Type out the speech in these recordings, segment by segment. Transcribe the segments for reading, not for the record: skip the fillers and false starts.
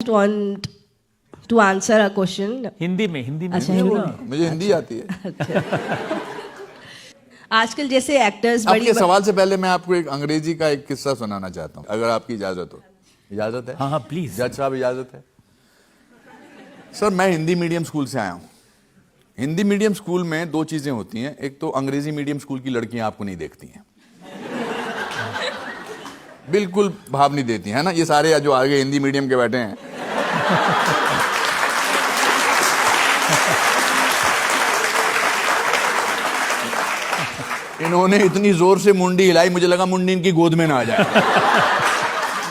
want to answer a question. Hindi में अच्छा, हिंदी ना। में। मुझे हिंदी आती है। आजकल जैसे एक्टर्स आपके सवाल से पहले मैं आपको एक अंग्रेजी का एक किस्सा सुनाना चाहता हूँ, अगर आपकी इजाजत हो। इजाजत है? हाँ हाँ प्लीज। जज साहब इजाजत है? सर मैं हिंदी मीडियम स्कूल से आया हूँ। हिंदी मीडियम स्कूल में दो चीजें होती हैं, एक तो अंग्रेजी मीडियम स्कूल की लड़कियां आपको नहीं देखती हैं, बिल्कुल भाव नहीं देती है ना। ये सारे जो आगे हिंदी मीडियम के बैठे हैं इन्होंने इतनी जोर से मुंडी हिलाई, मुझे लगा मुंडी इनकी गोद में ना आ जाए।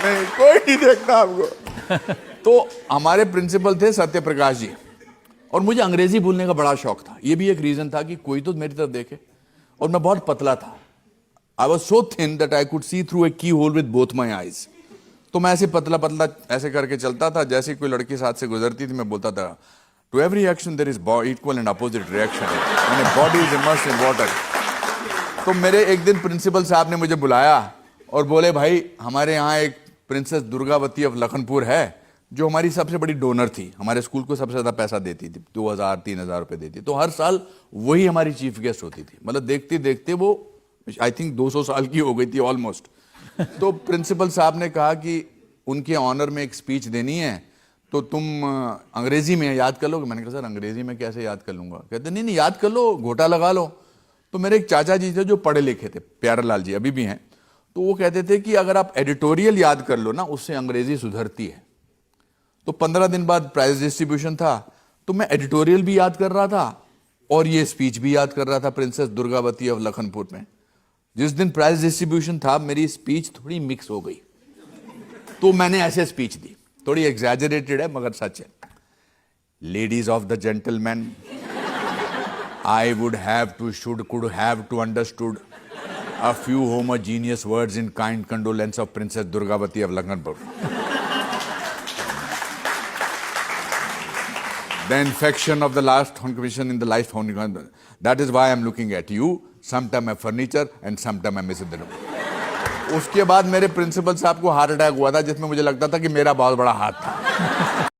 नहीं, कोई नहीं देखता आपको। तो हमारे प्रिंसिपल थे सत्य प्रकाश जी, और मुझे अंग्रेजी बोलने का बड़ा शौक था। ये भी एक रीजन था कि कोई तो मेरी तरफ देखे, और मैं बहुत पतला था। I was so thin that I could see through a keyhole with both my eyes. तो मैं ऐसे पतला पतला ऐसे करके चलता था, जैसे कोई लड़की साथ से गुजरती थी मैं बोलता था, to every action there is equal and opposite reaction when a body is immersed in water. तो मेरे एक दिन प्रिंसिपल साहब ने मुझे बुलाया और बोले, भाई हमारे यहाँ एक प्रिंसेस दुर्गावती ऑफ लखनपुर है जो हमारी सबसे बड़ी डोनर थी, हमारे स्कूल को सबसे ज्यादा पैसा देती थी, 2000-3000 रुपए देती। तो हर साल वही हमारी चीफ गेस्ट होती थी। मतलब देखते देखते वो आई थिंक 200 साल की हो गई थी ऑलमोस्ट। तो प्रिंसिपल साहब ने कहा कि उनके ऑनर में एक स्पीच देनी है, तो तुम अंग्रेजी में याद कर लोगे। मैंने कहा सर अंग्रेजी में कैसे याद कर लूंगा? कहते नहीं याद कर लो, घोटा लगा लो। तो मेरे एक चाचा जी थे जो पढ़े लिखे थे, प्यारेलाल जी अभी भी हैं। तो वो कहते थे कि अगर आप एडिटोरियल याद कर लो ना, उससे अंग्रेजी सुधरती है। तो 15 दिन बाद प्राइज डिस्ट्रीब्यूशन था, तो मैं एडिटोरियल भी याद कर रहा था और ये स्पीच भी याद कर रहा था प्रिंसेस दुर्गावती ऑफ लखनपुर में। जिस दिन प्राइज डिस्ट्रीब्यूशन था, मेरी स्पीच थोड़ी मिक्स हो गई, तो मैंने ऐसे स्पीच दी, थोड़ी एग्जैजरेटेड है मगर सच है। Ladies of the gentleman, I would have to, could have to understood a few homogeneous words in kind condolence of Princess Durgavati of Lakhanpur. The infection of the last commission in the life founding. That is why I am looking at you. Sometime I'm furniture and sometime I'm missing the room. उसके बाद मेरे principal साहब को heart attack हुआ था, जिसमें मुझे लगता था कि मेरा बहुत बड़ा हाथ था।